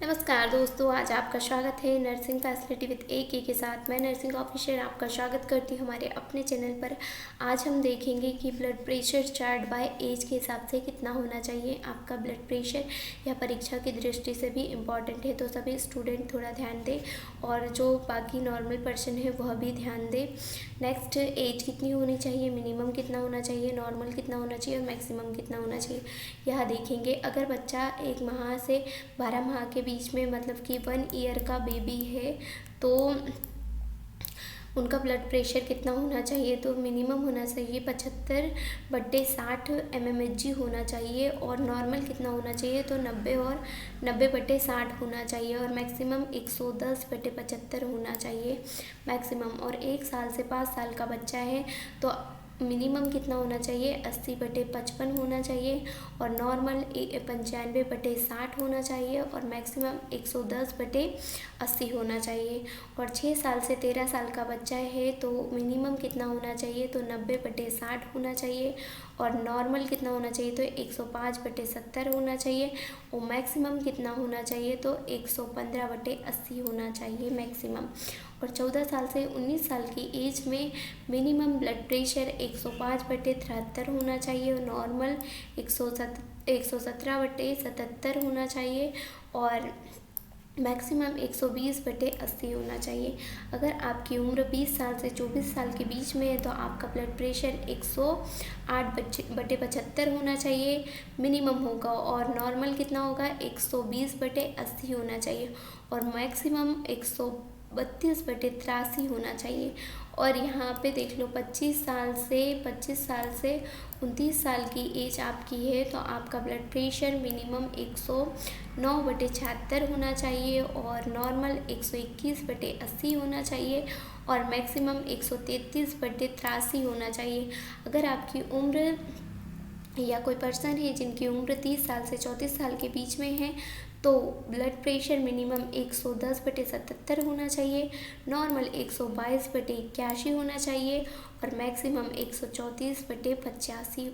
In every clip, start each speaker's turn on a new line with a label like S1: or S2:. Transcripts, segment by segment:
S1: नमस्कार दोस्तों, आज आपका स्वागत है नर्सिंग फैसिलिटी विद AK के साथ। मैं नर्सिंग ऑफिसर आपका स्वागत करती हूँ हमारे अपने चैनल पर। आज हम देखेंगे कि blood pressure chart by age के हिसाब से कितना होना चाहिए आपका ब्लड प्रेशर। यह परीक्षा की दृष्टि से भी इम्पॉर्टेंट है, तो सभी स्टूडेंट थोड़ा ध्यान दें और जो बाकी नॉर्मल पर्सन है वह भी ध्यान दें। नेक्स्ट, एज कितनी होनी चाहिए, मिनिमम कितना होना चाहिए, नॉर्मल कितना होना चाहिए और मैक्सिमम कितना होना चाहिए, यह देखेंगे। अगर बच्चा 1 माह से 12 माह के बीच में मतलब कि 1 ईयर का बेबी है तो उनका ब्लड प्रेशर कितना होना चाहिए, तो मिनिमम होना चाहिए 75/60 mmHg होना चाहिए। और नॉर्मल कितना होना चाहिए, तो 90 और 90/60 होना चाहिए। और मैक्सिमम 110/75 होना चाहिए मैक्सिमम। और 1 साल से 5 साल का बच्चा है तो मिनिमम कितना होना चाहिए, 80/55 होना चाहिए। और नॉर्मल 95/60 होना चाहिए। और मैक्सिमम 110/80 होना चाहिए। और 6 साल से 13 साल का बच्चा है तो मिनिमम कितना होना चाहिए, तो 90/60 होना चाहिए। और नॉर्मल कितना होना चाहिए, तो 105/70 होना चाहिए। और मैक्सिमम कितना होना चाहिए, तो 115/80 होना चाहिए मैक्सिमम। और 14 साल से 19 साल की एज में मिनिमम ब्लड प्रेशर 105/73 होना चाहिए। और नॉर्मल 117/77 होना चाहिए। और मैक्सिमम 120/80 होना चाहिए। अगर आपकी उम्र 20 साल से 24 साल के बीच में है तो आपका ब्लड प्रेशर 108/75 होना चाहिए मिनिमम होगा। और नॉर्मल कितना होगा, 120/80 होना चाहिए। और मैक्सिमम 132/83 होना चाहिए। और यहाँ पे देख लो 25 साल से 29 साल की एज आपकी है तो आपका ब्लड प्रेशर मिनिमम 109/76 होना चाहिए। और नॉर्मल 121/80 होना चाहिए। और मैक्सिमम 133/83 होना चाहिए। अगर आपकी उम्र या कोई पर्सन है जिनकी उम्र 30 साल से 34 साल के बीच में है तो ब्लड प्रेशर मिनिमम 110/77 होना चाहिए। नॉर्मल 122/81 होना चाहिए। और मैक्सिमम 134/85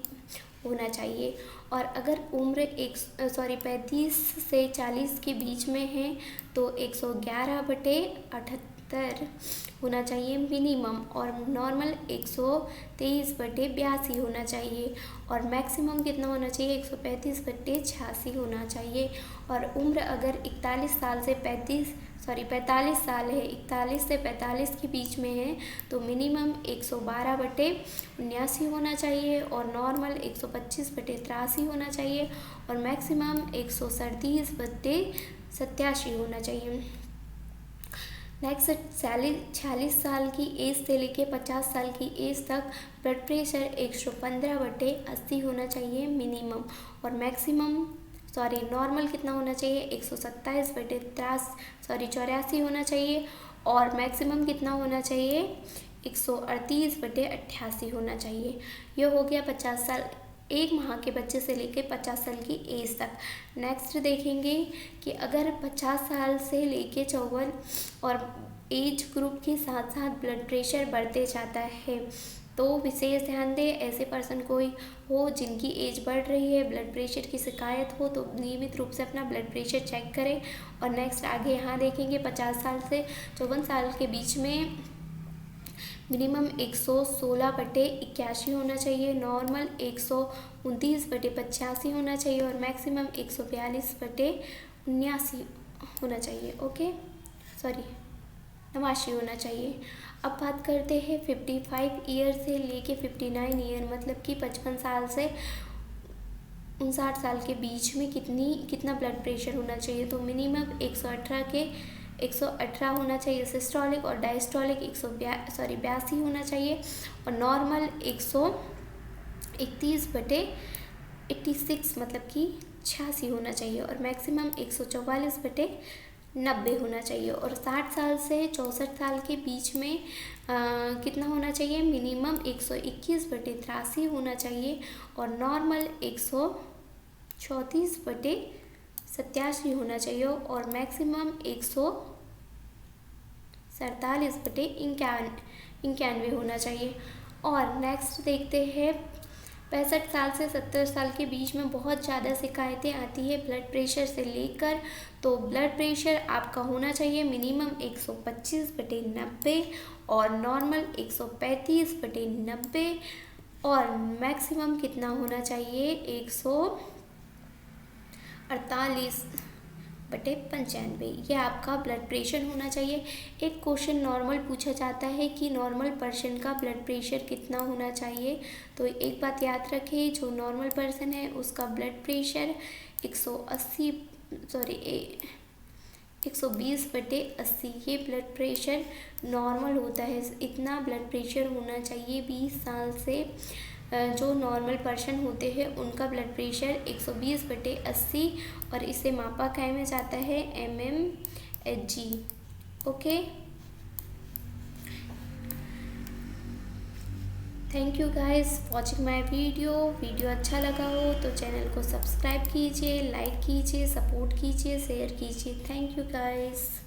S1: होना चाहिए। और अगर उम्र 35 से 40 के बीच में है तो 111/78 होना चाहिए मिनिमम। और नॉर्मल 123/82 होना चाहिए। और मैक्सिमम कितना होना चाहिए, 135/86 होना चाहिए। और उम्र अगर 45 साल से 45 साल है, 41 से 45 के बीच में है तो मिनिमम 112/79 होना चाहिए। और नॉर्मल 125/83 होना चाहिए। और मैक्सिमम 137/87 होना चाहिए। नेक्स्ट, 46 साल की एज से लेके 50 साल की एज तक ब्लड प्रेशर 115/80 होना चाहिए मिनिमम। और मैक्सिमम नॉर्मल कितना होना चाहिए, 127/84 होना चाहिए। और मैक्सिमम कितना होना चाहिए, 138/88 होना चाहिए। यह हो गया 50 साल 1 माह के बच्चे से लेकर 50 साल की एज तक। नेक्स्ट देखेंगे कि अगर 50 साल से लेके 54 और एज ग्रुप के साथ साथ ब्लड प्रेशर बढ़ते जाता है तो विशेष ध्यान दें। ऐसे पर्सन कोई हो जिनकी एज बढ़ रही है, ब्लड प्रेशर की शिकायत हो तो नियमित रूप से अपना ब्लड प्रेशर चेक करें। और नेक्स्ट आगे यहाँ देखेंगे 50 साल से 54 साल के बीच में मिनिमम 116/81 होना चाहिए। नॉर्मल 129/85 होना चाहिए। और मैक्सिमम 142/79 होना चाहिए। 89 होना चाहिए। अब बात करते हैं 55 ईयर से लेके 59 ईयर मतलब कि 55 साल से 59 साल के बीच में कितना ब्लड प्रेशर होना चाहिए, तो मिनिमम 118 होना चाहिए सिस्टोलिक। और डायस्टोलिक 82 होना चाहिए। और नॉर्मल 131/86 मतलब कि 86 होना चाहिए। और मैक्सिमम 144/90 होना चाहिए। और 60 साल से 64 साल के बीच में कितना होना चाहिए, मिनिमम 121/83 होना चाहिए। और नॉर्मल 134/87 होना चाहिए। और मैक्सिमम 147/91 होना चाहिए। और नेक्स्ट देखते हैं 65 साल से 70 साल के बीच में बहुत ज़्यादा शिकायतें आती है ब्लड प्रेशर से लेकर। तो ब्लड प्रेशर आपका होना चाहिए मिनिमम 125/90 और नॉर्मल 135/90 और मैक्सिमम कितना होना चाहिए 148/95। ये आपका ब्लड प्रेशर होना चाहिए। एक क्वेश्चन नॉर्मल पूछा जाता है कि नॉर्मल पर्सन का ब्लड प्रेशर कितना होना चाहिए। तो एक बात याद रखें, जो नॉर्मल पर्सन है उसका ब्लड प्रेशर 120/80 ये ब्लड प्रेशर नॉर्मल होता है। इतना ब्लड प्रेशर होना चाहिए। 20 साल से जो नॉर्मल पर्सन होते हैं उनका ब्लड प्रेशर 120/80 और इसे मापा क्या में जाता है mmHg। Okay, thank you guys watching my video अच्छा लगा हो तो चैनल को सब्सक्राइब कीजिए, लाइक कीजिए, सपोर्ट कीजिए, शेयर कीजिए। Thank you guys.